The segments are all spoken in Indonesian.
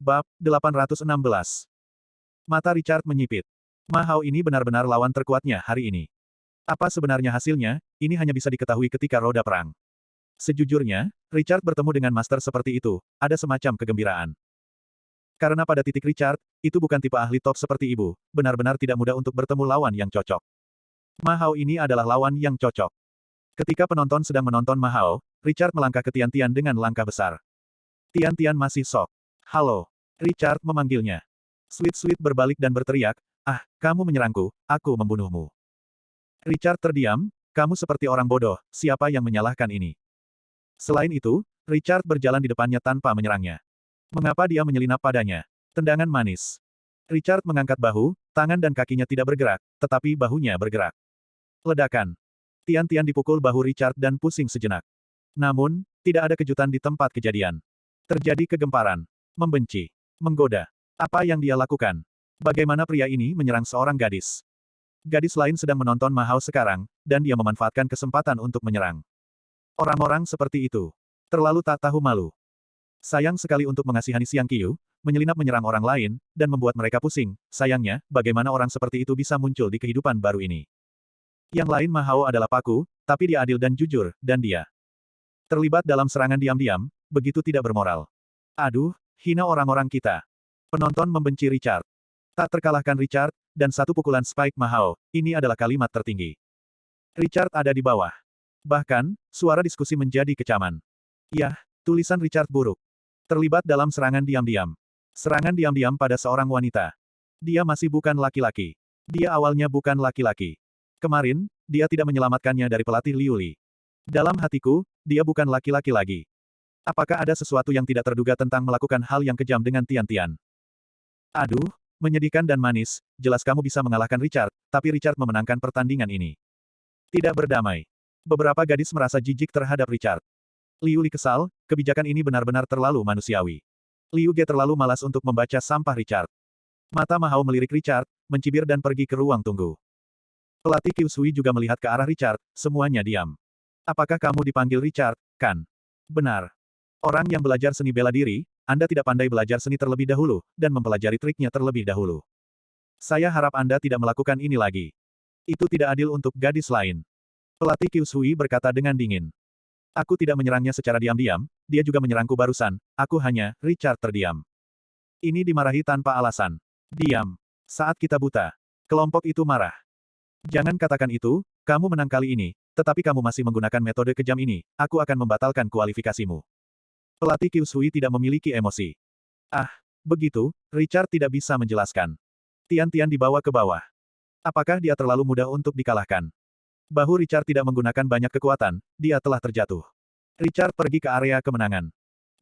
Bab 816. Mata Richard menyipit. Ma Hao ini benar-benar lawan terkuatnya hari ini. Apa sebenarnya hasilnya, ini hanya bisa diketahui ketika roda perang. Sejujurnya, Richard bertemu dengan master seperti itu, ada semacam kegembiraan. Karena pada titik Richard, itu bukan tipe ahli top seperti ibu, benar-benar tidak mudah untuk bertemu lawan yang cocok. Ma Hao ini adalah lawan yang cocok. Ketika penonton sedang menonton Ma Hao, Richard melangkah ke Tian-Tian dengan langkah besar. Tian-Tian masih shock. Halo. Richard memanggilnya. Sweet-Sweet berbalik dan berteriak, ah, kamu menyerangku, aku membunuhmu. Richard terdiam, kamu seperti orang bodoh, siapa yang menyalahkan ini? Selain itu, Richard berjalan di depannya tanpa menyerangnya. Mengapa dia menyelinap padanya? Tendangan manis. Richard mengangkat bahu, tangan dan kakinya tidak bergerak, tetapi bahunya bergerak. Ledakan. Tian-Tian dipukul bahu Richard dan pusing sejenak. Namun, tidak ada kejutan di tempat kejadian. Terjadi kegemparan. Membenci. Menggoda. Apa yang dia lakukan? Bagaimana pria ini menyerang seorang gadis? Gadis lain sedang menonton Ma Hao sekarang, dan dia memanfaatkan kesempatan untuk menyerang. Orang-orang seperti itu. Terlalu tak tahu malu. Sayang sekali untuk mengasihani Siang Qiu, menyelinap menyerang orang lain, dan membuat mereka pusing. Sayangnya, bagaimana orang seperti itu bisa muncul di kehidupan baru ini? Yang lain Ma Hao adalah Paku, tapi dia adil dan jujur, dan dia terlibat dalam serangan diam-diam, begitu tidak bermoral. Aduh, hina orang-orang kita. Penonton membenci Richard. Tak terkalahkan Richard, dan satu pukulan Spike Ma Hao, ini adalah kalimat tertinggi. Richard ada di bawah. Bahkan, suara diskusi menjadi kecaman. Yah, tulisan Richard buruk. Terlibat dalam serangan diam-diam. Serangan diam-diam pada seorang wanita. Dia masih bukan laki-laki. Dia awalnya bukan laki-laki. Kemarin, dia tidak menyelamatkannya dari pelatih Liu Li. Dalam hatiku, dia bukan laki-laki lagi. Apakah ada sesuatu yang tidak terduga tentang melakukan hal yang kejam dengan Tian-Tian? Aduh, menyedihkan dan manis, jelas kamu bisa mengalahkan Richard, tapi Richard memenangkan pertandingan ini. Tidak berdamai. Beberapa gadis merasa jijik terhadap Richard. Liu Li kesal, kebijakan ini benar-benar terlalu manusiawi. Liu Ge terlalu malas untuk membaca sampah Richard. Mata Ma Hao melirik Richard, mencibir dan pergi ke ruang tunggu. Pelatih Qiu Sui juga melihat ke arah Richard, semuanya diam. Apakah kamu dipanggil Richard, kan? Benar. Orang yang belajar seni bela diri, Anda tidak pandai belajar seni terlebih dahulu, dan mempelajari triknya terlebih dahulu. Saya harap Anda tidak melakukan ini lagi. Itu tidak adil untuk gadis lain. Pelatih Qiu Sui berkata dengan dingin. Aku tidak menyerangnya secara diam-diam, dia juga menyerangku barusan, aku hanya, Richard terdiam. Ini dimarahi tanpa alasan. Diam. Saat kita buta. Kelompok itu marah. Jangan katakan itu, kamu menang kali ini, tetapi kamu masih menggunakan metode kejam ini, aku akan membatalkan kualifikasimu. Pelatih Qiu Sui tidak memiliki emosi. Ah, begitu, Richard tidak bisa menjelaskan. Tian-Tian dibawa ke bawah. Apakah dia terlalu mudah untuk dikalahkan? Bahu Richard tidak menggunakan banyak kekuatan, dia telah terjatuh. Richard pergi ke area kemenangan.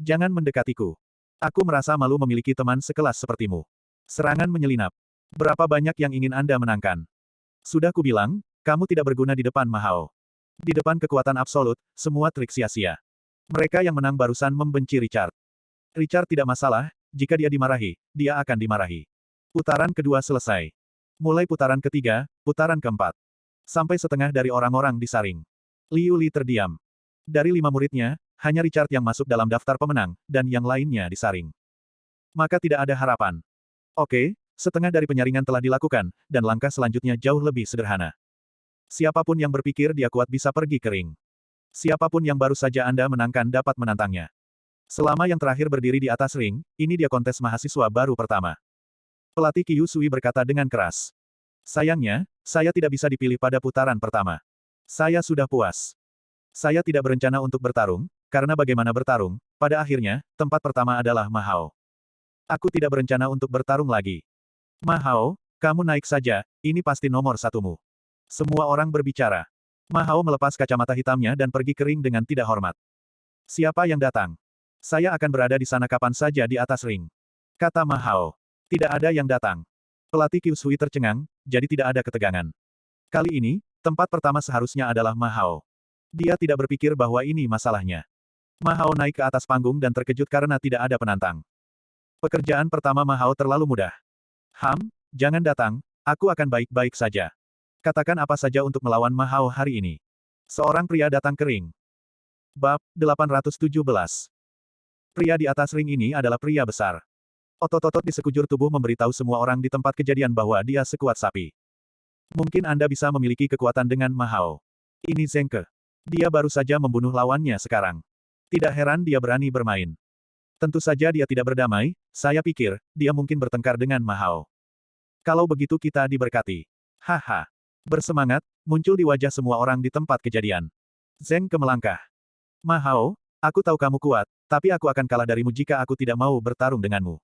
Jangan mendekatiku. Aku merasa malu memiliki teman sekelas sepertimu. Serangan menyelinap. Berapa banyak yang ingin Anda menangkan? Sudah kubilang, kamu tidak berguna di depan Ma Hao. Di depan kekuatan absolut, semua trik sia-sia. Mereka yang menang barusan membenci Richard. Richard tidak masalah, jika dia dimarahi, dia akan dimarahi. Putaran kedua selesai. Mulai putaran ketiga, putaran keempat. Sampai setengah dari orang-orang disaring. Liu Li terdiam. Dari 5 muridnya, hanya Richard yang masuk dalam daftar pemenang, dan yang lainnya disaring. Maka tidak ada harapan. Oke, setengah dari penyaringan telah dilakukan, dan langkah selanjutnya jauh lebih sederhana. Siapapun yang berpikir dia kuat bisa pergi ke ring. Siapapun yang baru saja Anda menangkan dapat menantangnya. Selama yang terakhir berdiri di atas ring, ini dia kontes mahasiswa baru pertama. Pelatih Qiu Sui berkata dengan keras. Sayangnya, saya tidak bisa dipilih pada putaran pertama. Saya sudah puas. Saya tidak berencana untuk bertarung, karena bagaimana bertarung, pada akhirnya, tempat pertama adalah Ma Hao. Aku tidak berencana untuk bertarung lagi. Ma Hao, kamu naik saja, ini pasti nomor satumu. Semua orang berbicara. Ma Hao melepas kacamata hitamnya dan pergi ke ring dengan tidak hormat. Siapa yang datang? Saya akan berada di sana kapan saja di atas ring. Kata Ma Hao. Tidak ada yang datang. Pelatih Qiu Sui tercengang, jadi tidak ada ketegangan. Kali ini, tempat pertama seharusnya adalah Ma Hao. Dia tidak berpikir bahwa ini masalahnya. Ma Hao naik ke atas panggung dan terkejut karena tidak ada penantang. Pekerjaan pertama Ma Hao terlalu mudah. Jangan datang, aku akan baik-baik saja. Katakan apa saja untuk melawan Ma Hao hari ini. Seorang pria datang ke ring. Bab 817. Pria di atas ring ini adalah pria besar. Otot-otot di sekujur tubuh memberitahu semua orang di tempat kejadian bahwa dia sekuat sapi. Mungkin Anda bisa memiliki kekuatan dengan Ma Hao. Ini Zheng Ke. Dia baru saja membunuh lawannya sekarang. Tidak heran dia berani bermain. Tentu saja dia tidak berdamai, saya pikir, dia mungkin bertengkar dengan Ma Hao. Kalau begitu kita diberkati. Haha. Bersemangat, muncul di wajah semua orang di tempat kejadian. Zheng Ke melangkah. Ma Hao, aku tahu kamu kuat, tapi aku akan kalah darimu jika aku tidak mau bertarung denganmu.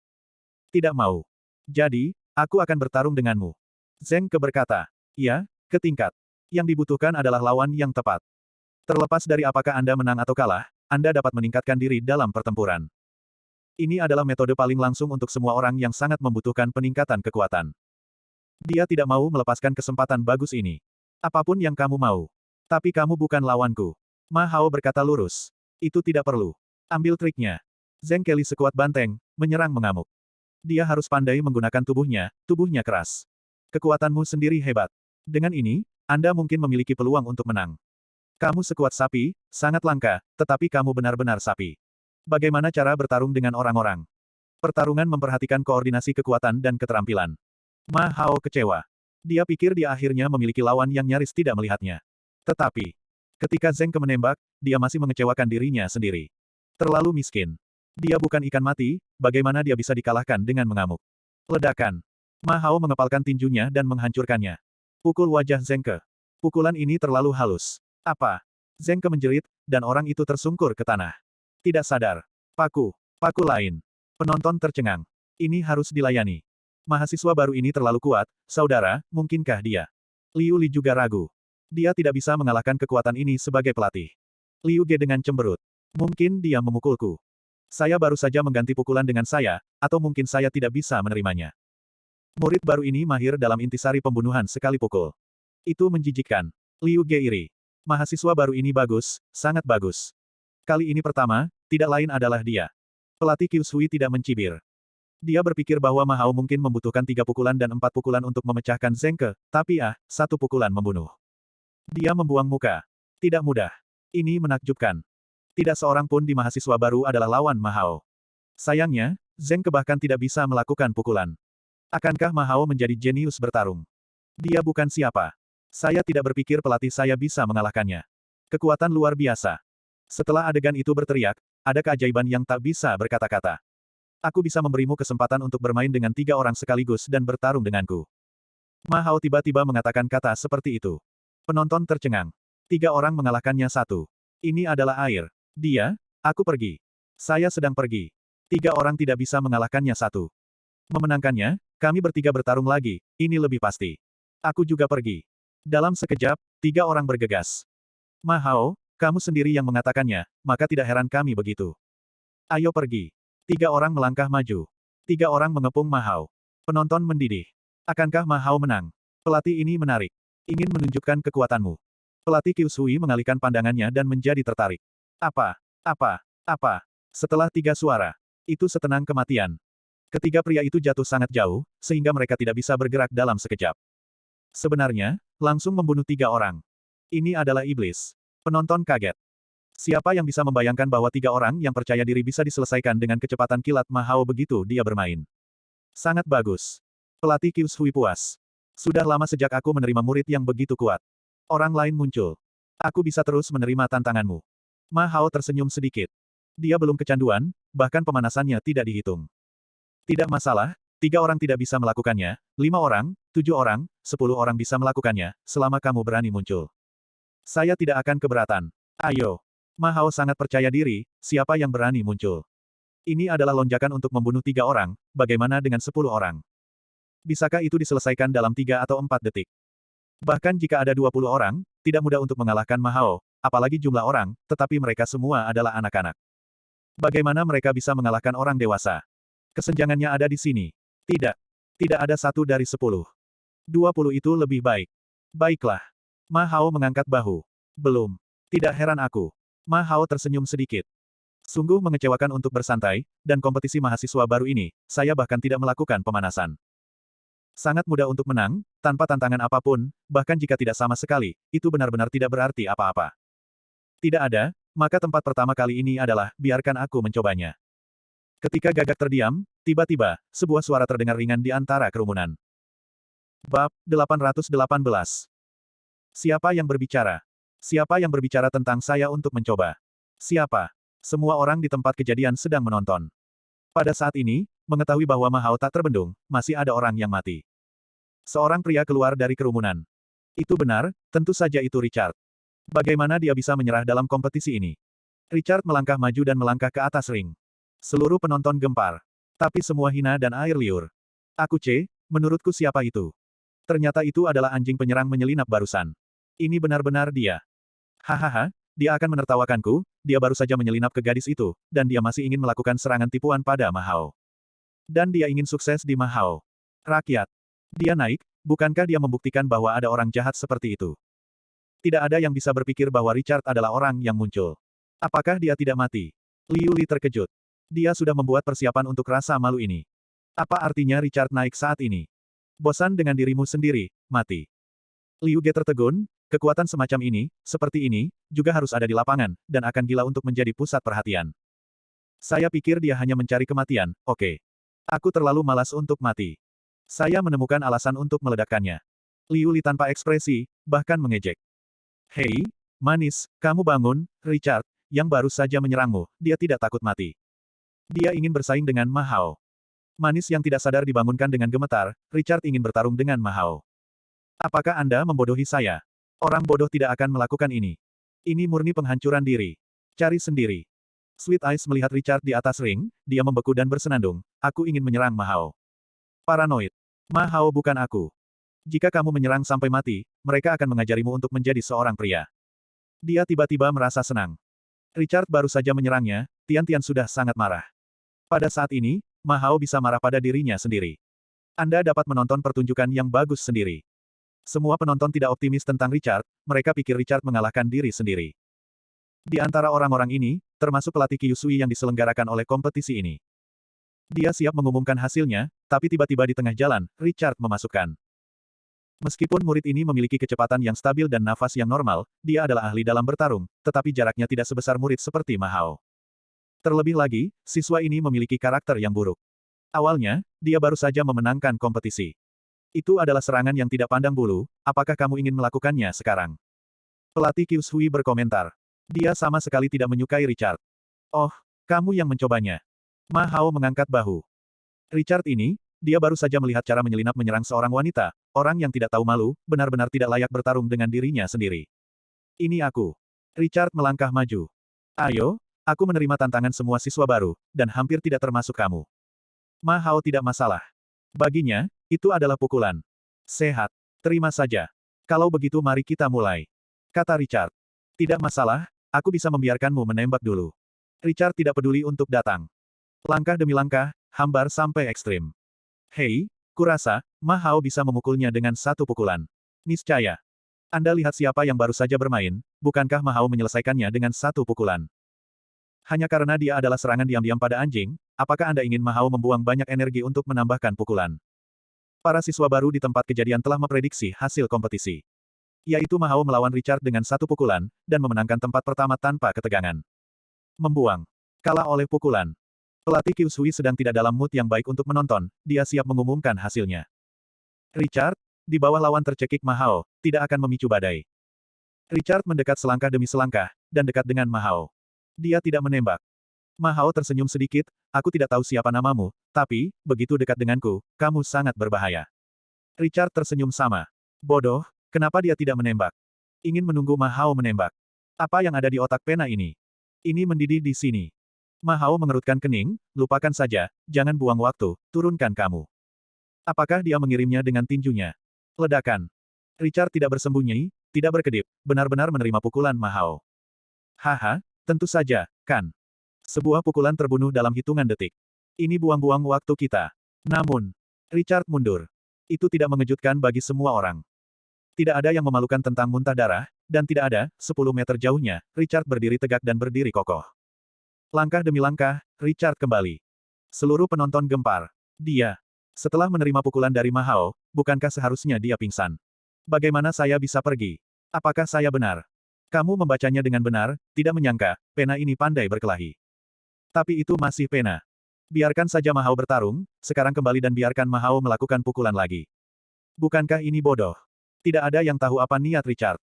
Tidak mau. Jadi, aku akan bertarung denganmu. Zheng Ke berkata. Ya, ke tingkat. Yang dibutuhkan adalah lawan yang tepat. Terlepas dari apakah Anda menang atau kalah, Anda dapat meningkatkan diri dalam pertempuran. Ini adalah metode paling langsung untuk semua orang yang sangat membutuhkan peningkatan kekuatan. Dia tidak mau melepaskan kesempatan bagus ini. Apapun yang kamu mau. Tapi kamu bukan lawanku. Ma Hao berkata lurus. Itu tidak perlu. Ambil triknya. Zheng Kelly sekuat banteng, menyerang mengamuk. Dia harus pandai menggunakan tubuhnya keras. Kekuatanmu sendiri hebat. Dengan ini, Anda mungkin memiliki peluang untuk menang. Kamu sekuat sapi, sangat langka, tetapi kamu benar-benar sapi. Bagaimana cara bertarung dengan orang-orang? Pertarungan memperhatikan koordinasi kekuatan dan keterampilan. Ma Hao kecewa. Dia pikir dia akhirnya memiliki lawan yang nyaris tidak melihatnya. Tetapi, ketika Zheng Ke menembak, dia masih mengecewakan dirinya sendiri. Terlalu miskin. Dia bukan ikan mati, bagaimana dia bisa dikalahkan dengan mengamuk? Ledakan. Ma Hao mengepalkan tinjunya dan menghancurkannya. Pukul wajah Zheng Ke. Pukulan ini terlalu halus. Apa? Zheng Ke menjerit, dan orang itu tersungkur ke tanah. Tidak sadar. Paku lain. Penonton tercengang. Ini harus dilayani. Mahasiswa baru ini terlalu kuat, saudara, mungkinkah dia? Liu Li juga ragu. Dia tidak bisa mengalahkan kekuatan ini sebagai pelatih. Liu Ge dengan cemberut. Mungkin dia memukulku. Saya baru saja mengganti pukulan dengan saya, atau mungkin saya tidak bisa menerimanya. Murid baru ini mahir dalam intisari pembunuhan sekali pukul. Itu menjijikkan. Liu Ge iri. Mahasiswa baru ini bagus, sangat bagus. Kali ini pertama, tidak lain adalah dia. Pelatih Qiu Shui tidak mencibir. Dia berpikir bahwa Ma Hao mungkin membutuhkan 3 pukulan dan 4 pukulan untuk memecahkan Zheng Ke, tapi 1 pukulan membunuh. Dia membuang muka. Tidak mudah. Ini menakjubkan. Tidak seorang pun di mahasiswa baru adalah lawan Ma Hao. Sayangnya, Zheng Ke bahkan tidak bisa melakukan pukulan. Akankah Ma Hao menjadi jenius bertarung? Dia bukan siapa. Saya tidak berpikir pelatih saya bisa mengalahkannya. Kekuatan luar biasa. Setelah adegan itu berteriak, ada keajaiban yang tak bisa berkata-kata. Aku bisa memberimu kesempatan untuk bermain dengan 3 orang sekaligus dan bertarung denganku. Ma Hao tiba-tiba mengatakan kata seperti itu. Penonton tercengang. 3 orang mengalahkannya 1. Ini adalah air. Dia, aku pergi. Saya sedang pergi. 3 orang tidak bisa mengalahkannya 1. Memenangkannya, kami bertiga bertarung lagi, ini lebih pasti. Aku juga pergi. Dalam sekejap, 3 orang bergegas. Ma Hao, kamu sendiri yang mengatakannya, maka tidak heran kami begitu. Ayo pergi. 3 orang melangkah maju. 3 orang mengepung Ma Hao. Penonton mendidih. Akankah Ma Hao menang? Pelatih ini menarik. Ingin menunjukkan kekuatanmu. Pelatih Qiu Shui mengalihkan pandangannya dan menjadi tertarik. Apa? Setelah 3 suara. Itu setenang kematian. Ketiga pria itu jatuh sangat jauh, sehingga mereka tidak bisa bergerak dalam sekejap. Sebenarnya, langsung membunuh 3 orang. Ini adalah iblis. Penonton kaget. Siapa yang bisa membayangkan bahwa 3 orang yang percaya diri bisa diselesaikan dengan kecepatan kilat Ma Hao begitu dia bermain. Sangat bagus. Pelatih Qiu Shui puas. Sudah lama sejak aku menerima murid yang begitu kuat. Orang lain muncul. Aku bisa terus menerima tantanganmu. Ma Hao tersenyum sedikit. Dia belum kecanduan, bahkan pemanasannya tidak dihitung. Tidak masalah, 3 orang tidak bisa melakukannya, 5 orang, 7 orang, 10 orang bisa melakukannya, selama kamu berani muncul. Saya tidak akan keberatan. Ayo. Ma Hao sangat percaya diri, siapa yang berani muncul. Ini adalah lonjakan untuk membunuh 3 orang, bagaimana dengan 10 orang? Bisakah itu diselesaikan dalam 3 atau 4 detik? Bahkan jika ada 20 orang, tidak mudah untuk mengalahkan Ma Hao, apalagi jumlah orang, tetapi mereka semua adalah anak-anak. Bagaimana mereka bisa mengalahkan orang dewasa? Kesenjangannya ada di sini. Tidak. Tidak ada 1 dari 10. 20 itu lebih baik. Baiklah. Ma Hao mengangkat bahu. Belum. Tidak heran aku. Ma Hao tersenyum sedikit. Sungguh mengecewakan untuk bersantai, dan kompetisi mahasiswa baru ini, saya bahkan tidak melakukan pemanasan. Sangat mudah untuk menang, tanpa tantangan apapun, bahkan jika tidak sama sekali, itu benar-benar tidak berarti apa-apa. Tidak ada, maka tempat pertama kali ini adalah, biarkan aku mencobanya. Ketika gagak terdiam, tiba-tiba, sebuah suara terdengar ringan di antara kerumunan. Bab 818. Siapa yang berbicara? Siapa yang berbicara tentang saya untuk mencoba? Siapa? Semua orang di tempat kejadian sedang menonton. Pada saat ini, mengetahui bahwa Ma Hao tak terbendung, masih ada orang yang mati. Seorang pria keluar dari kerumunan. Itu benar, tentu saja itu Richard. Bagaimana dia bisa menyerah dalam kompetisi ini? Richard melangkah maju dan melangkah ke atas ring. Seluruh penonton gempar. Tapi semua hina dan air liur. Aku menurutku siapa itu? Ternyata itu adalah anjing penyerang menyelinap barusan. Ini benar-benar dia. Hahaha, dia akan menertawakanku, dia baru saja menyelinap ke gadis itu, dan dia masih ingin melakukan serangan tipuan pada Ma Hao. Dan dia ingin sukses di Ma Hao. Rakyat. Dia naik, bukankah dia membuktikan bahwa ada orang jahat seperti itu? Tidak ada yang bisa berpikir bahwa Richard adalah orang yang muncul. Apakah dia tidak mati? Liu Li terkejut. Dia sudah membuat persiapan untuk rasa malu ini. Apa artinya Richard naik saat ini? Bosan dengan dirimu sendiri, mati. Liu Ge tertegun, kekuatan semacam ini, seperti ini, juga harus ada di lapangan, dan akan gila untuk menjadi pusat perhatian. Saya pikir dia hanya mencari kematian, oke. Aku terlalu malas untuk mati. Saya menemukan alasan untuk meledakkannya. Liu Li tanpa ekspresi, bahkan mengejek. Hei, manis, kamu bangun, Richard, yang baru saja menyerangmu, dia tidak takut mati. Dia ingin bersaing dengan Ma Hao. Manis yang tidak sadar dibangunkan dengan gemetar, Richard ingin bertarung dengan Ma Hao. Apakah Anda membodohi saya? Orang bodoh tidak akan melakukan ini. Ini murni penghancuran diri. Cari sendiri. Sweet Eyes melihat Richard di atas ring, dia membeku dan bersenandung, aku ingin menyerang Ma Hao. Paranoid. Ma Hao bukan aku. Jika kamu menyerang sampai mati, mereka akan mengajarimu untuk menjadi seorang pria. Dia tiba-tiba merasa senang. Richard baru saja menyerangnya, Tian-Tian sudah sangat marah. Pada saat ini, Ma Hao bisa marah pada dirinya sendiri. Anda dapat menonton pertunjukan yang bagus sendiri. Semua penonton tidak optimis tentang Richard, mereka pikir Richard mengalahkan diri sendiri. Di antara orang-orang ini, termasuk pelatih Kyusui yang diselenggarakan oleh kompetisi ini. Dia siap mengumumkan hasilnya, tapi tiba-tiba di tengah jalan, Richard memasukkan. Meskipun murid ini memiliki kecepatan yang stabil dan nafas yang normal, dia adalah ahli dalam bertarung, tetapi jaraknya tidak sebesar murid seperti Ma Hao. Terlebih lagi, siswa ini memiliki karakter yang buruk. Awalnya, dia baru saja memenangkan kompetisi. Itu adalah serangan yang tidak pandang bulu, apakah kamu ingin melakukannya sekarang? Pelatih Kyusui berkomentar. Dia sama sekali tidak menyukai Richard. Oh, kamu yang mencobanya. Ma Hao mengangkat bahu. Richard ini, dia baru saja melihat cara menyelinap menyerang seorang wanita, orang yang tidak tahu malu, benar-benar tidak layak bertarung dengan dirinya sendiri. Ini aku. Richard melangkah maju. Ayo, aku menerima tantangan semua siswa baru, dan hampir tidak termasuk kamu. Ma Hao tidak masalah. Baginya, itu adalah pukulan. Sehat. Terima saja. Kalau begitu mari kita mulai. Kata Richard. Tidak masalah, aku bisa membiarkanmu menembak dulu. Richard tidak peduli untuk datang. Langkah demi langkah, hambar sampai ekstrim. Hei, kurasa, Ma Hao bisa memukulnya dengan satu pukulan. Niscaya. Anda lihat siapa yang baru saja bermain, bukankah Ma Hao menyelesaikannya dengan satu pukulan? Hanya karena dia adalah serangan diam-diam pada anjing, apakah Anda ingin Ma Hao membuang banyak energi untuk menambahkan pukulan? Para siswa baru di tempat kejadian telah memprediksi hasil kompetisi. Yaitu Ma Hao melawan Richard dengan satu pukulan, dan memenangkan tempat pertama tanpa ketegangan. Membuang. Kalah oleh pukulan. Pelatih Kyusui sedang tidak dalam mood yang baik untuk menonton, dia siap mengumumkan hasilnya. Richard, di bawah lawan tercekik Ma Hao, tidak akan memicu badai. Richard mendekat selangkah demi selangkah, dan dekat dengan Ma Hao. Dia tidak menembak. Ma Hao tersenyum sedikit, aku tidak tahu siapa namamu, tapi, begitu dekat denganku, kamu sangat berbahaya. Richard tersenyum sama. Bodoh, kenapa dia tidak menembak? Ingin menunggu Ma Hao menembak. Apa yang ada di otak pena ini? Ini mendidih di sini. Ma Hao mengerutkan kening, lupakan saja, jangan buang waktu, turunkan kamu. Apakah dia mengirimnya dengan tinjunya? Ledakan. Richard tidak bersembunyi, tidak berkedip, benar-benar menerima pukulan Ma Hao. Haha, tentu saja, kan? Sebuah pukulan terbunuh dalam hitungan detik. Ini buang-buang waktu kita. Namun, Richard mundur. Itu tidak mengejutkan bagi semua orang. Tidak ada yang memalukan tentang muntah darah, dan tidak ada, 10 meter jauhnya, Richard berdiri tegak dan berdiri kokoh. Langkah demi langkah, Richard kembali. Seluruh penonton gempar. Dia. Setelah menerima pukulan dari Ma Hao, bukankah seharusnya dia pingsan? Bagaimana saya bisa pergi? Apakah saya benar? Kamu membacanya dengan benar, tidak menyangka, pena ini pandai berkelahi. Tapi itu masih pena. Biarkan saja Ma Hao bertarung, sekarang kembali dan biarkan Ma Hao melakukan pukulan lagi. Bukankah ini bodoh? Tidak ada yang tahu apa niat Richard.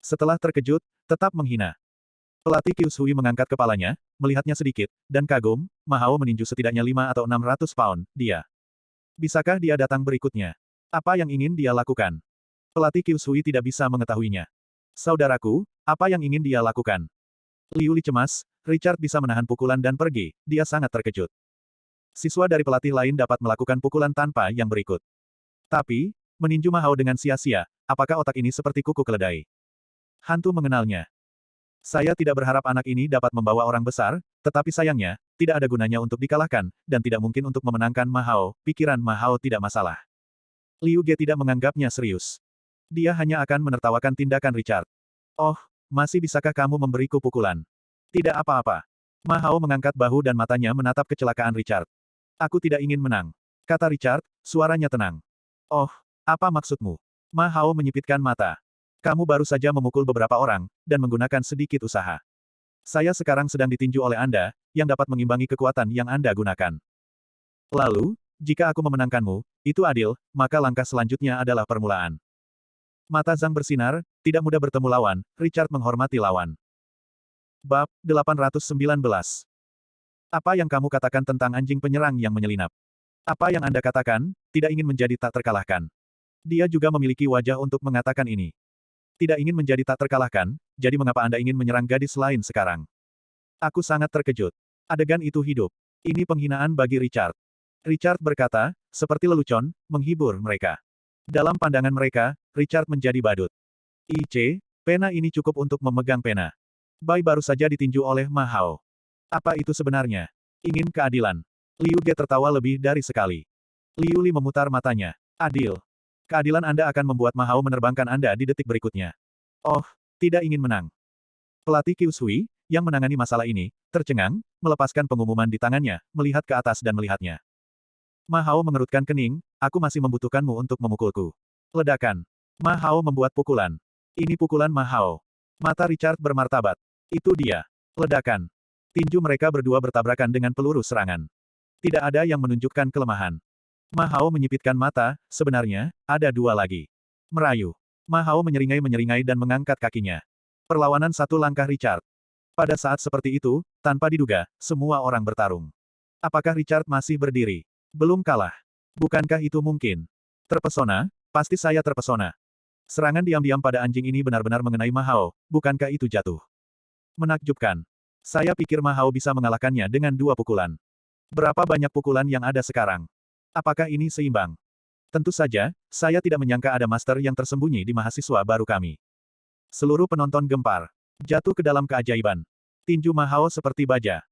Setelah terkejut, tetap menghina. Pelatih Kyushui mengangkat kepalanya, melihatnya sedikit, dan kagum, Ma Hao meninju setidaknya 5 atau 600 pound, dia. Bisakah dia datang berikutnya? Apa yang ingin dia lakukan? Pelatih Kyushui tidak bisa mengetahuinya. Saudaraku, apa yang ingin dia lakukan? Liu Li cemas, Richard bisa menahan pukulan dan pergi, dia sangat terkejut. Siswa dari pelatih lain dapat melakukan pukulan tanpa yang berikut. Tapi, meninju Ma Hao dengan sia-sia, apakah otak ini seperti kuku keledai? Hantu mengenalnya. Saya tidak berharap anak ini dapat membawa orang besar, tetapi sayangnya, tidak ada gunanya untuk dikalahkan, dan tidak mungkin untuk memenangkan Ma Hao, pikiran Ma Hao tidak masalah. Liu Ge tidak menganggapnya serius. Dia hanya akan menertawakan tindakan Richard. Oh, masih bisakah kamu memberiku pukulan? Tidak apa-apa. Ma Hao mengangkat bahu dan matanya menatap kecelakaan Richard. Aku tidak ingin menang. Kata Richard, suaranya tenang. Oh, apa maksudmu? Ma Hao menyipitkan mata. Kamu baru saja memukul beberapa orang, dan menggunakan sedikit usaha. Saya sekarang sedang ditinju oleh Anda, yang dapat mengimbangi kekuatan yang Anda gunakan. Lalu, jika aku memenangkanmu, itu adil, maka langkah selanjutnya adalah permulaan. Mata Zhang bersinar, tidak mudah bertemu lawan, Richard menghormati lawan. Bab 819. Apa yang kamu katakan tentang anjing penyerang yang menyelinap? Apa yang Anda katakan, tidak ingin menjadi tak terkalahkan. Dia juga memiliki wajah untuk mengatakan ini. Tidak ingin menjadi tak terkalahkan, jadi mengapa Anda ingin menyerang gadis lain sekarang? Aku sangat terkejut. Adegan itu hidup. Ini penghinaan bagi Richard. Richard berkata, seperti lelucon, menghibur mereka. Dalam pandangan mereka, Richard menjadi badut. Pena ini cukup untuk memegang pena. Bai baru saja ditinju oleh Ma Hao. Apa itu sebenarnya? Ingin keadilan. Liu Ge tertawa lebih dari sekali. Liu Li memutar matanya. Adil. Keadilan Anda akan membuat Ma Hao menerbangkan Anda di detik berikutnya. Oh, tidak ingin menang. Pelatih Kyushui, yang menangani masalah ini, tercengang, melepaskan pengumuman di tangannya, melihat ke atas dan melihatnya. Ma Hao mengerutkan kening, aku masih membutuhkanmu untuk memukulku. Ledakan. Ma Hao membuat pukulan. Ini pukulan Ma Hao. Mata Richard bermartabat. Itu dia. Ledakan. Tinju mereka berdua bertabrakan dengan peluru serangan. Tidak ada yang menunjukkan kelemahan. Ma Hao menyipitkan mata, sebenarnya, ada dua lagi. Merayu. Ma Hao menyeringai dan mengangkat kakinya. Perlawanan satu langkah Richard. Pada saat seperti itu, tanpa diduga, semua orang bertarung. Apakah Richard masih berdiri? Belum kalah. Bukankah itu mungkin? Terpesona? Pasti saya terpesona. Serangan diam-diam pada anjing ini benar-benar mengenai Ma Hao, bukankah itu jatuh? Menakjubkan. Saya pikir Ma Hao bisa mengalahkannya dengan 2 pukulan. Berapa banyak pukulan yang ada sekarang? Apakah ini seimbang? Tentu saja, saya tidak menyangka ada master yang tersembunyi di mahasiswa baru kami. Seluruh penonton gempar. Jatuh ke dalam keajaiban. Tinju Ma Hao seperti baja.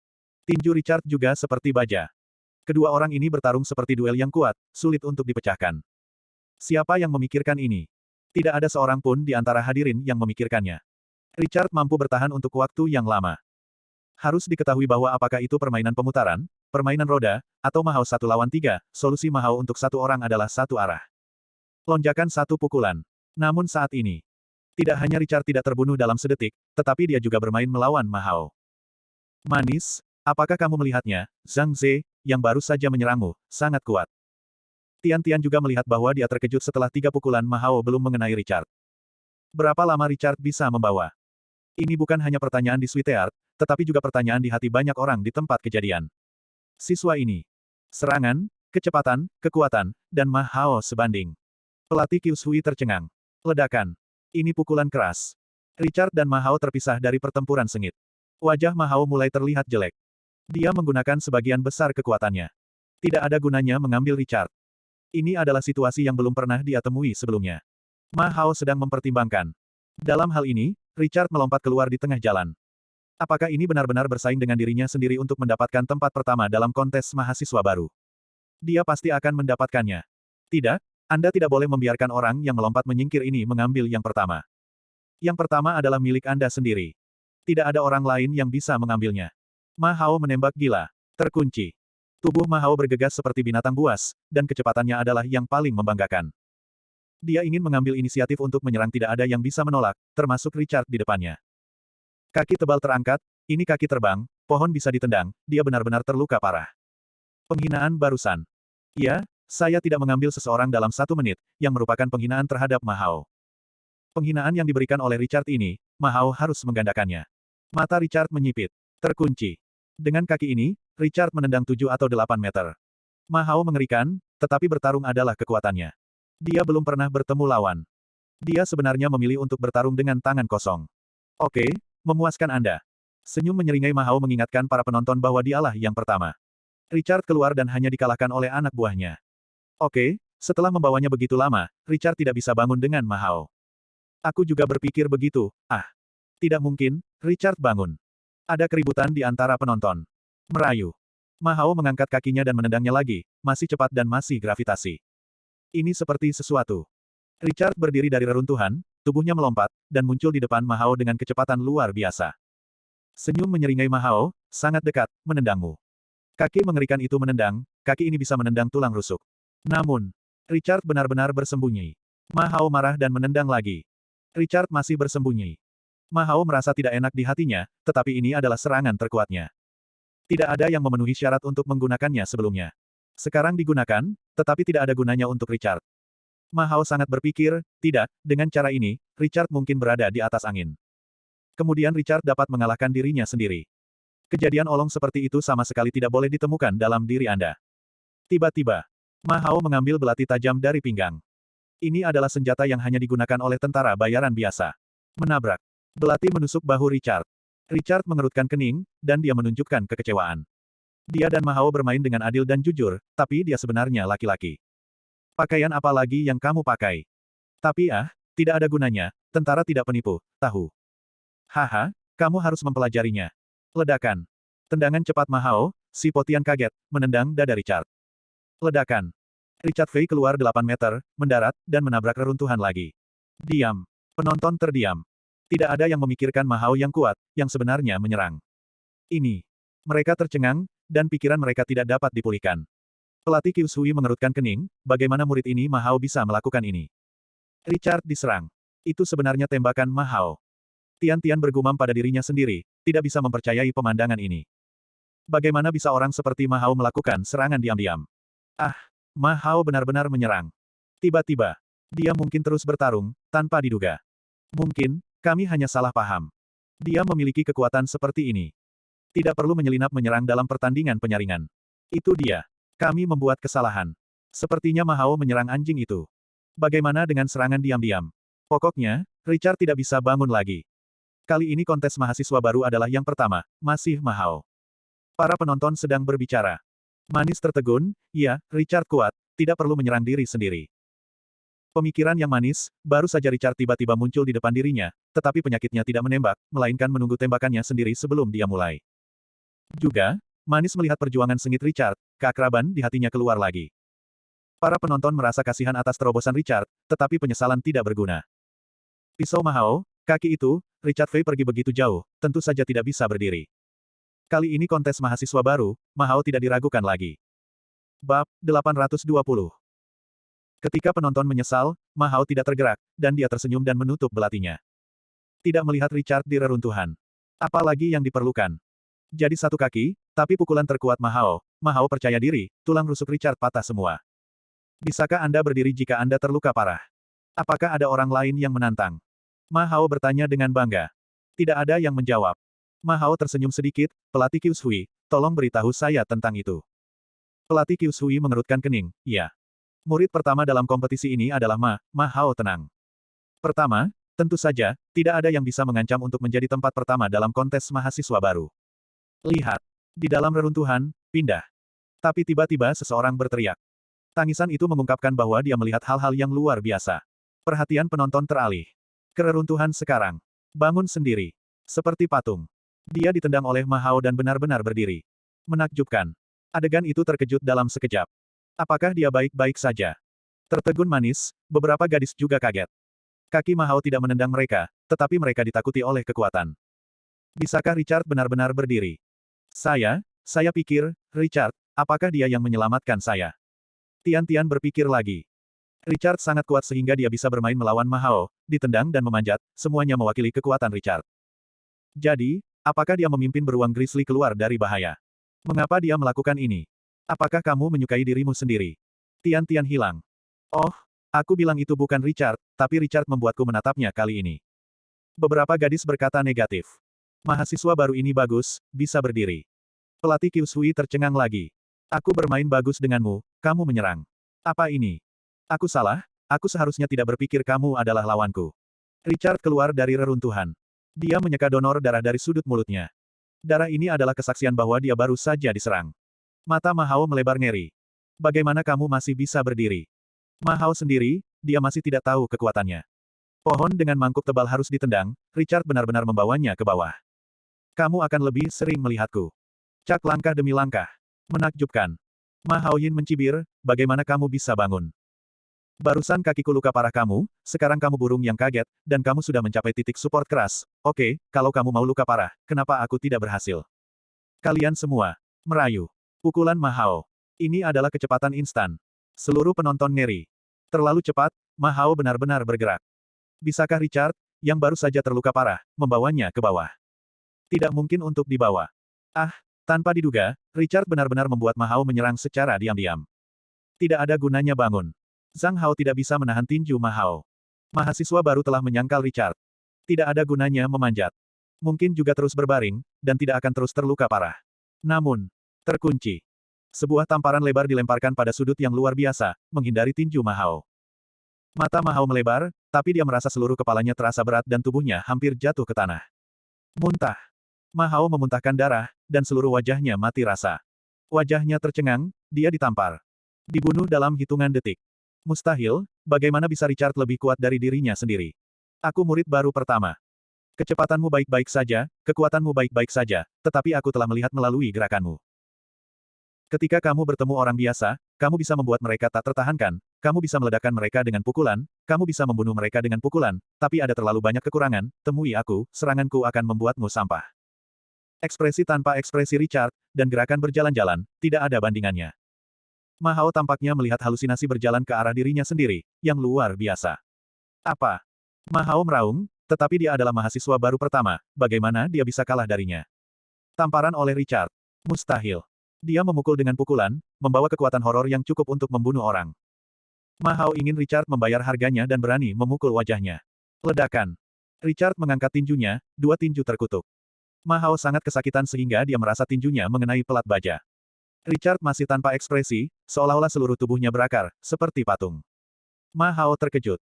Tinju Richard juga seperti baja. Kedua orang ini bertarung seperti duel yang kuat, sulit untuk dipecahkan. Siapa yang memikirkan ini? Tidak ada seorang pun di antara hadirin yang memikirkannya. Richard mampu bertahan untuk waktu yang lama. Harus diketahui bahwa apakah itu permainan pemutaran, permainan roda, atau Ma Hao 1 lawan 3, solusi Ma Hao untuk satu orang adalah satu arah. Lonjakan satu pukulan. Namun saat ini, tidak hanya Richard tidak terbunuh dalam sedetik, tetapi dia juga bermain melawan Ma Hao. Manis, apakah kamu melihatnya, Zhang Ze, yang baru saja menyerangmu, sangat kuat. Tian juga melihat bahwa dia terkejut setelah 3 pukulan Ma Hao belum mengenai Richard. Berapa lama Richard bisa membawa? Ini bukan hanya pertanyaan di Sweetheart, tetapi juga pertanyaan di hati banyak orang di tempat kejadian. Siswa ini. Serangan, kecepatan, kekuatan, dan Ma Hao sebanding. Pelatih Kyushui tercengang. Ledakan. Ini pukulan keras. Richard dan Ma Hao terpisah dari pertempuran sengit. Wajah Ma Hao mulai terlihat jelek. Dia menggunakan sebagian besar kekuatannya. Tidak ada gunanya mengambil Richard. Ini adalah situasi yang belum pernah dia temui sebelumnya. Ma Hao sedang mempertimbangkan. Dalam hal ini, Richard melompat keluar di tengah jalan. Apakah ini benar-benar bersaing dengan dirinya sendiri untuk mendapatkan tempat pertama dalam kontes mahasiswa baru? Dia pasti akan mendapatkannya. Tidak, Anda tidak boleh membiarkan orang yang melompat menyingkir ini mengambil yang pertama. Yang pertama adalah milik Anda sendiri. Tidak ada orang lain yang bisa mengambilnya. Ma Hao menembak gila. Terkunci. Tubuh Ma Hao bergegas seperti binatang buas, dan kecepatannya adalah yang paling membanggakan. Dia ingin mengambil inisiatif untuk menyerang, tidak ada yang bisa menolak, termasuk Richard di depannya. Kaki tebal terangkat, ini kaki terbang, pohon bisa ditendang, dia benar-benar terluka parah. Penghinaan barusan. Ya, saya tidak mengambil seseorang dalam 1 menit, yang merupakan penghinaan terhadap Ma Hao. Penghinaan yang diberikan oleh Richard ini, Ma Hao harus menggandakannya. Mata Richard menyipit. Terkunci. Dengan kaki ini, Richard menendang 7 atau 8 meter. Ma Hao mengerikan, tetapi bertarung adalah kekuatannya. Dia belum pernah bertemu lawan. Dia sebenarnya memilih untuk bertarung dengan tangan kosong. Oke, memuaskan Anda. Senyum menyeringai Ma Hao mengingatkan para penonton bahwa dialah yang pertama. Richard keluar dan hanya dikalahkan oleh anak buahnya. Oke, setelah membawanya begitu lama, Richard tidak bisa bangun dengan Ma Hao. Aku juga berpikir begitu, tidak mungkin, Richard bangun. Ada keributan di antara penonton. Merayu. Ma Hao mengangkat kakinya dan menendangnya lagi, masih cepat dan masih gravitasi. Ini seperti sesuatu. Richard berdiri dari reruntuhan, tubuhnya melompat, dan muncul di depan Ma Hao dengan kecepatan luar biasa. Senyum menyeringai Ma Hao, sangat dekat, menendangmu. Kaki mengerikan itu menendang, kaki ini bisa menendang tulang rusuk. Namun, Richard benar-benar bersembunyi. Ma Hao marah dan menendang lagi. Richard masih bersembunyi. Ma Hao merasa tidak enak di hatinya, tetapi ini adalah serangan terkuatnya. Tidak ada yang memenuhi syarat untuk menggunakannya sebelumnya. Sekarang digunakan, tetapi tidak ada gunanya untuk Richard. Ma Hao sangat berpikir, tidak, dengan cara ini, Richard mungkin berada di atas angin. Kemudian Richard dapat mengalahkan dirinya sendiri. Kejadian olong seperti itu sama sekali tidak boleh ditemukan dalam diri Anda. Tiba-tiba, Ma Hao mengambil belati tajam dari pinggang. Ini adalah senjata yang hanya digunakan oleh tentara bayaran biasa. Menabrak. Belati menusuk bahu Richard. Richard mengerutkan kening, dan dia menunjukkan kekecewaan. Dia dan Ma Hao bermain dengan adil dan jujur, tapi dia sebenarnya laki-laki. Pakaian apa lagi yang kamu pakai? Tapi tidak ada gunanya, tentara tidak penipu, tahu. Haha, kamu harus mempelajarinya. Ledakan. Tendangan cepat Ma Hao, si Potian kaget, menendang dada Richard. Ledakan. Richard Fei keluar 8 meter, mendarat, dan menabrak reruntuhan lagi. Diam. Penonton terdiam. Tidak ada yang memikirkan Ma Hao yang kuat, yang sebenarnya menyerang. Ini. Mereka tercengang, dan pikiran mereka tidak dapat dipulihkan. Pelatih Qiu Shui mengerutkan kening, bagaimana murid ini Ma Hao bisa melakukan ini. Richard diserang. Itu sebenarnya tembakan Ma Hao. Tian-Tian bergumam pada dirinya sendiri, tidak bisa mempercayai pemandangan ini. Bagaimana bisa orang seperti Ma Hao melakukan serangan diam-diam? Ma Hao benar-benar menyerang. Tiba-tiba, dia mungkin terus bertarung, tanpa diduga. Mungkin, kami hanya salah paham. Dia memiliki kekuatan seperti ini. Tidak perlu menyelinap menyerang dalam pertandingan penyaringan. Itu dia. Kami membuat kesalahan. Sepertinya Ma Hao menyerang anjing itu. Bagaimana dengan serangan diam-diam? Pokoknya, Richard tidak bisa bangun lagi. Kali ini kontes mahasiswa baru adalah yang pertama, masih Ma Hao. Para penonton sedang berbicara. Manis tertegun, ya, Richard kuat, tidak perlu menyerang diri sendiri. Pemikiran yang manis, baru saja Richard tiba-tiba muncul di depan dirinya, tetapi penyakitnya tidak menembak, melainkan menunggu tembakannya sendiri sebelum dia mulai. Juga, manis melihat perjuangan sengit Richard, keakraban di hatinya keluar lagi. Para penonton merasa kasihan atas terobosan Richard, tetapi penyesalan tidak berguna. Pisau Ma Hao, kaki itu, Richard Fei pergi begitu jauh, tentu saja tidak bisa berdiri. Kali ini kontes mahasiswa baru, Ma Hao tidak diragukan lagi. Bab 820. Ketika penonton menyesal, Ma Hao tidak tergerak, dan dia tersenyum dan menutup belatinya. Tidak melihat Richard di reruntuhan. Apalagi yang diperlukan. Jadi satu kaki, tapi pukulan terkuat Ma Hao percaya diri, tulang rusuk Richard patah semua. Bisakah Anda berdiri jika Anda terluka parah? Apakah ada orang lain yang menantang? Ma Hao bertanya dengan bangga. Tidak ada yang menjawab. Ma Hao tersenyum sedikit, pelatih Qiu Shui, tolong beritahu saya tentang itu. Pelatih Qiu Shui mengerutkan kening, ya. Murid pertama dalam kompetisi ini adalah Ma Hao tenang. Pertama, tentu saja, tidak ada yang bisa mengancam untuk menjadi tempat pertama dalam kontes mahasiswa baru. Lihat. Di dalam reruntuhan, pindah. Tapi tiba-tiba seseorang berteriak. Tangisan itu mengungkapkan bahwa dia melihat hal-hal yang luar biasa. Perhatian penonton teralih. Kereruntuhan sekarang. Bangun sendiri. Seperti patung. Dia ditendang oleh Ma Hao dan benar-benar berdiri. Menakjubkan. Adegan itu terkejut dalam sekejap. Apakah dia baik-baik saja? Tertegun manis, beberapa gadis juga kaget. Kaki Ma Hao tidak menendang mereka, tetapi mereka ditakuti oleh kekuatan. Bisakah Richard benar-benar berdiri? Saya pikir, Richard, apakah dia yang menyelamatkan saya? Tian-Tian berpikir lagi. Richard sangat kuat sehingga dia bisa bermain melawan Ma Hao, ditendang dan memanjat, semuanya mewakili kekuatan Richard. Jadi, apakah dia memimpin beruang Grizzly keluar dari bahaya? Mengapa dia melakukan ini? Apakah kamu menyukai dirimu sendiri? Tian-Tian hilang. Oh, aku bilang itu bukan Richard, tapi Richard membuatku menatapnya kali ini. Beberapa gadis berkata negatif. Mahasiswa baru ini bagus, bisa berdiri. Pelatih Kyushui tercengang lagi. Aku bermain bagus denganmu, kamu menyerang. Apa ini? Aku salah, aku seharusnya tidak berpikir kamu adalah lawanku. Richard keluar dari reruntuhan. Dia menyeka donor darah dari sudut mulutnya. Darah ini adalah kesaksian bahwa dia baru saja diserang. Mata Ma Hao melebar ngeri. Bagaimana kamu masih bisa berdiri? Ma Hao sendiri, dia masih tidak tahu kekuatannya. Pohon dengan mangkuk tebal harus ditendang, Richard benar-benar membawanya ke bawah. Kamu akan lebih sering melihatku. Cak langkah demi langkah. Menakjubkan. Ma Hao Yin mencibir, bagaimana kamu bisa bangun? Barusan kakiku luka parah kamu, sekarang kamu burung yang kaget, dan kamu sudah mencapai titik support keras. Oke, kalau kamu mau luka parah, kenapa aku tidak berhasil? Kalian semua. Merayu. Pukulan Ma Hao. Ini adalah kecepatan instan. Seluruh penonton ngeri. Terlalu cepat, Ma Hao benar-benar bergerak. Bisakah Richard, yang baru saja terluka parah, membawanya ke bawah? Tidak mungkin untuk dibawa. Ah, tanpa diduga, Richard benar-benar membuat Ma Hao menyerang secara diam-diam. Tidak ada gunanya bangun. Zhang Hao tidak bisa menahan tinju Ma Hao. Mahasiswa baru telah menyangkal Richard. Tidak ada gunanya memanjat. Mungkin juga terus berbaring, dan tidak akan terus terluka parah. Namun, terkunci. Sebuah tamparan lebar dilemparkan pada sudut yang luar biasa, menghindari tinju Ma Hao. Mata Ma Hao melebar, tapi dia merasa seluruh kepalanya terasa berat dan tubuhnya hampir jatuh ke tanah. Muntah. Ma Hao memuntahkan darah, dan seluruh wajahnya mati rasa. Wajahnya tercengang, dia ditampar. Dibunuh dalam hitungan detik. Mustahil, bagaimana bisa Richard lebih kuat dari dirinya sendiri? Aku murid baru pertama. Kecepatanmu baik-baik saja, kekuatanmu baik-baik saja, tetapi aku telah melihat melalui gerakanmu. Ketika kamu bertemu orang biasa, kamu bisa membuat mereka tak tertahankan, kamu bisa meledakkan mereka dengan pukulan, kamu bisa membunuh mereka dengan pukulan, tapi ada terlalu banyak kekurangan, temui aku, seranganku akan membuatmu sampah. Ekspresi tanpa ekspresi Richard, dan gerakan berjalan-jalan, tidak ada bandingannya. Ma Hao tampaknya melihat halusinasi berjalan ke arah dirinya sendiri, yang luar biasa. Apa? Ma Hao meraung, tetapi dia adalah mahasiswa baru pertama, bagaimana dia bisa kalah darinya? Tamparan oleh Richard. Mustahil. Dia memukul dengan pukulan, membawa kekuatan horor yang cukup untuk membunuh orang. Ma Hao ingin Richard membayar harganya dan berani memukul wajahnya. Ledakan. Richard mengangkat tinjunya, dua tinju terkutuk. Ma Hao sangat kesakitan sehingga dia merasa tinjunya mengenai pelat baja. Richard masih tanpa ekspresi, seolah-olah seluruh tubuhnya berakar, seperti patung. Ma Hao terkejut.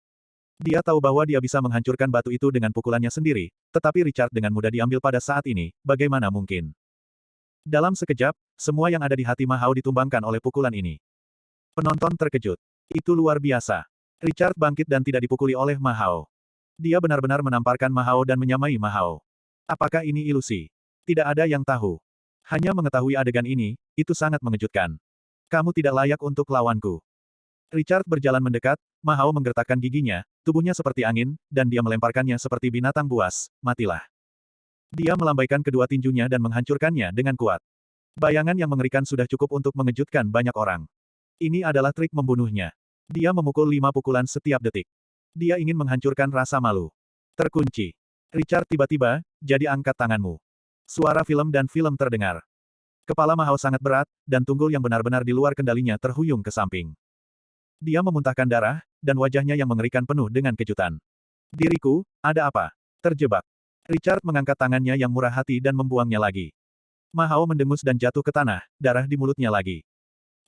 Dia tahu bahwa dia bisa menghancurkan batu itu dengan pukulannya sendiri, tetapi Richard dengan mudah diambil pada saat ini, bagaimana mungkin? Dalam sekejap, semua yang ada di hati Ma Hao ditumbangkan oleh pukulan ini. Penonton terkejut. Itu luar biasa. Richard bangkit dan tidak dipukuli oleh Ma Hao. Dia benar-benar menamparkan Ma Hao dan menyamai Ma Hao. Apakah ini ilusi? Tidak ada yang tahu. Hanya mengetahui adegan ini, itu sangat mengejutkan. Kamu tidak layak untuk lawanku. Richard berjalan mendekat, Ma Hao menggertakkan giginya, tubuhnya seperti angin, dan dia melemparkannya seperti binatang buas, matilah. Dia melambaikan kedua tinjunya dan menghancurkannya dengan kuat. Bayangan yang mengerikan sudah cukup untuk mengejutkan banyak orang. Ini adalah trik membunuhnya. Dia memukul 5 pukulan setiap detik. Dia ingin menghancurkan rasa malu. Terkunci. Richard tiba-tiba, jadi angkat tanganmu. Suara film dan film terdengar. Kepala Ma Hao sangat berat, dan tunggul yang benar-benar di luar kendalinya terhuyung ke samping. Dia memuntahkan darah, dan wajahnya yang mengerikan penuh dengan kejutan. Diriku, ada apa? Terjebak. Richard mengangkat tangannya yang murah hati dan membuangnya lagi. Ma Hao mendengus dan jatuh ke tanah, darah di mulutnya lagi.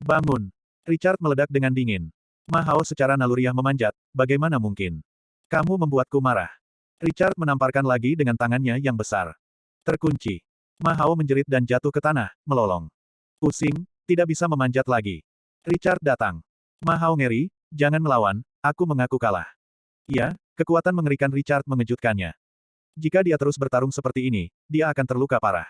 Bangun. Richard meledak dengan dingin. Ma Hao secara naluriah memanjat, bagaimana mungkin? Kamu membuatku marah. Richard menamparkan lagi dengan tangannya yang besar. Terkunci. Ma Hao menjerit dan jatuh ke tanah, melolong. Pusing, tidak bisa memanjat lagi. Richard datang. Ma Hao ngeri, jangan melawan, aku mengaku kalah. Ya, kekuatan mengerikan Richard mengejutkannya. Jika dia terus bertarung seperti ini, dia akan terluka parah.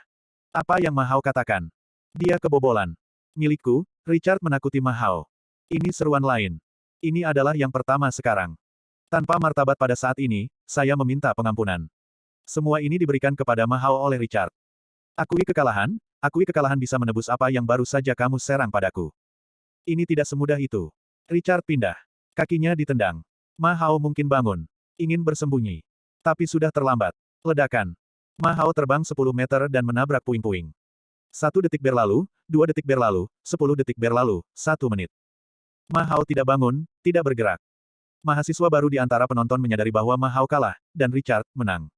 Apa yang Ma Hao katakan? Dia kebobolan. Milikku, Richard menakuti Ma Hao. Ini seruan lain. Ini adalah yang pertama sekarang. Tanpa martabat pada saat ini, saya meminta pengampunan. Semua ini diberikan kepada Ma Hao oleh Richard. Akui kekalahan bisa menebus apa yang baru saja kamu serang padaku. Ini tidak semudah itu. Richard pindah. Kakinya ditendang. Ma Hao mungkin bangun. Ingin bersembunyi. Tapi sudah terlambat. Ledakan. Ma Hao terbang 10 meter dan menabrak puing-puing. 1 detik berlalu, 2 detik berlalu, 10 detik berlalu, 1 menit. Ma Hao tidak bangun, tidak bergerak. Mahasiswa baru di antara penonton menyadari bahwa Ma Hao kalah, dan Richard menang.